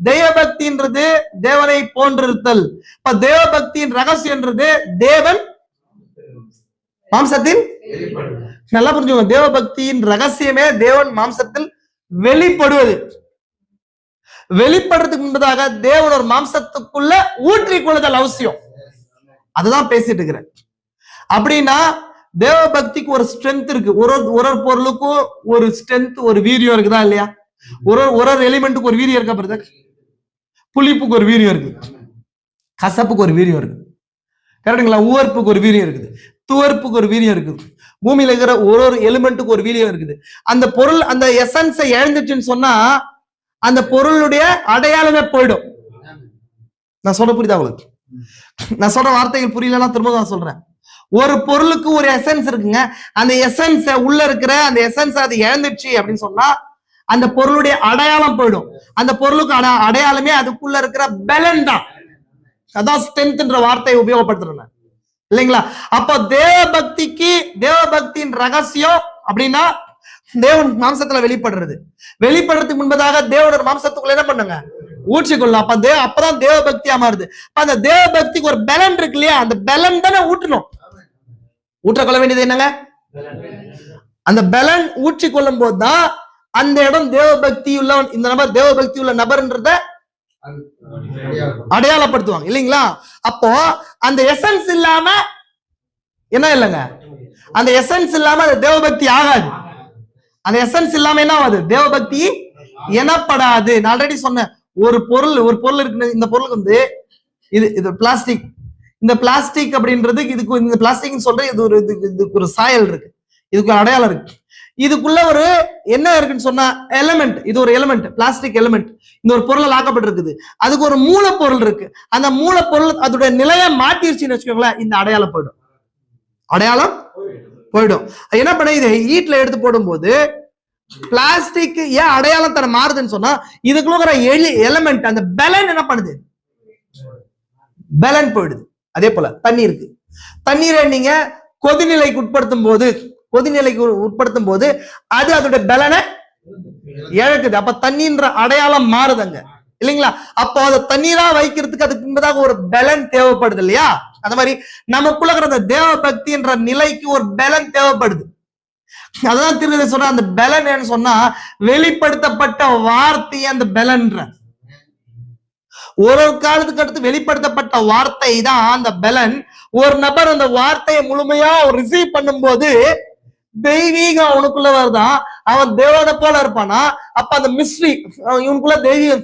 தெய்வ பக்தின்றது தேவனை போன்றிருத்தல். இப்ப தேவ பக்தியின் ரகசியம்ன்றது தேவன் மாம்சத்தில், நல்லா புரிஞ்சுக்கோங்க, தேவ பக்தியின் ரகசியமே தேவன் மாம்சத்தில் வெளிப்படுவது. வெளிப்படுறதுக்கு முன்பதாக தேவன் ஒரு மாம்சத்துக்குள்ள ஊற்றி கொள்ளுதல் அவசியம். அதுதான் பேசிட்டு இருக்கிறேன். அப்படின்னா தேவ பக்திக்கு ஒரு ஸ்ட்ரென்த் இருக்கு. ஒரு பொருளுக்கும் ஒரு ஸ்ட்ரென்த், ஒரு வீரியம் இருக்குதா இல்லையா? ஒரு எலிமெண்ட்டுக்கு ஒரு வீரியம் இருக்கா பிரதர்? புளிப்புக்கு ஒரு வீரியம் இருக்கு, கசப்புக்கு ஒரு வீரியம் இருக்கு, கரெக்டுங்களா? உவர்ப்புக்கு ஒரு வீரியம் இருக்குது, துவர்ப்புக்கு ஒரு வீரியம் இருக்குது. பூமியில இருக்கிற ஒரு எலிமெண்ட்டுக்கு ஒரு வீரியம் இருக்குது. அந்த பொருள் அந்த எசன்ஸை இழந்துச்சுன்னு சொன்னா அந்த பொருளுடைய அடையாளமே போயிடும். நான் சொல்ல புரியுதா உங்களுக்கு? நான் சொல்ற வார்த்தைகள் புரியலன்னா திரும்ப நான் சொல்றேன். ஒரு பொருளுக்கு ஒரு எசன்ஸ் இருக்குங்க. அந்த எசன்ஸ் உள்ள இருக்கிற அந்த எசன்ஸ் அது இழந்துச்சு அப்படின்னு சொன்னா அந்த பொருளுடைய அடையாளம் போயிடும். அந்த பொருளுக்கு அடையாளமே அதுக்குள்ள இருக்கிற பலன் தான். அதான் ஸ்ட்ரென்த்ன்ற வார்த்தையை உபயோகப்படுத்துறேன் இல்லைங்களா? அப்ப தேவ பக்தியின் ரகசியம் அப்படின்னா தேவன் மாம்சத்துல வெளிப்படுறதுக்கு முன்பதாக தேவனோட மாம்சத்துக்குள்ள என்ன பண்ணுங்க? ஊற்றிக்கொள்ளலாம். அப்பதான் தேவ பக்தியா மாறுது. அந்த தேவ பக்திக்கு ஒரு பலன் இருக்கு இல்லையா? அந்த பலன் தானே ஊற்றணும். ஊற்றக்கொள்ள வேண்டியது என்னங்க? அந்த பலன் ஊற்றி கொள்ளும் போதுதான் அந்த இடம் தேவ பக்தி உள்ள, இந்த நபர் தேவ பக்தி உள்ள நபர்ன்றத அடையாளப்படுத்துவாங்க இல்லைங்களா? அப்போ அந்த எசன்ஸ் இல்லாம என்ன இல்லைங்க? அந்த எசன்ஸ் இல்லாம அது தேவ பக்தி ஆகாது. அந்த எசன்ஸ் இல்லாம என்ன ஆகாது? தேவ பக்தி எனப்படாது. நான் ஆல்ரெடி சொன்னேன், ஒரு பொருள் இருக்கு. இந்த பொருளுக்கு வந்து இது பிளாஸ்டிக். இந்த பிளாஸ்டிக் அப்படின்றது இதுக்கு, இந்த பிளாஸ்டிக் சொல்ற இதுக்கு ஒரு சாயல் இருக்கு, இதுக்கு அடையாளம் இருக்கு. இதுக்குள்ள ஒரு என்ன இருக்குன்னு சொன்னா எலிமெண்ட். இது ஒரு எலிமெண்ட், பிளாஸ்டிக் எலிமெண்ட். இந்த ஒரு பொருள் ஆக்கப்பட்டிருக்குது. அதுக்கு ஒரு மூலப்பொருள் இருக்கு. அந்த மூலப்பொருள் அதோட நிலையை மாத்திருச்சுன்னு வச்சுக்கோங்களேன், இந்த அடையாளம் போயிடும். என்ன பண்ண, இதை ஹீட்ல எடுத்து போடும்போது பிளாஸ்டிக் ஏன் அடையாளம் தர மாறுதுன்னு சொன்னா இதுக்குள்ள எலிமெண்ட் அந்த பலன் என்ன பண்ணுது? பலன் போயிடுது. அதே போல தண்ணீரை நீங்க கொதிநிலைக்கு உட்படுத்தும் போது அது அதோட பலனை இழக்குது. அப்ப தண்ணீன்ற அடையாளம் மாறுதுங்க இல்லைங்களா? அப்போ அதை தண்ணீரா வைக்கிறதுக்கு அதுக்கு முன்பதாக ஒரு பலன் தேவைப்படுது இல்லையா? அந்த மாதிரி நமக்குள்ள அந்த தேவ பக்தி என்ற நிலைக்கு ஒரு பலன் தேவைப்படுது. அதான் திரும்ப சொன்ன அந்த பலன் என்ன சொன்னா வெளிப்படுத்தப்பட்ட வார்த்தை. அந்த பலன்ற ஒரு காலத்துக்கு அடுத்து வெளிப்படுத்தப்பட்ட வார்த்தை தான் அந்த பலன். ஒரு நபர் அந்த வார்த்தையை முழுமையா ரிசீவ் பண்ணும் போது தெய்வீகம் அவனுக்குள்ள வருதான். அவன் தேவனை போல இருப்பானா? அப்ப அந்த மிஸ்ட்ரி இவனுக்குள்ள தெய்வீகம்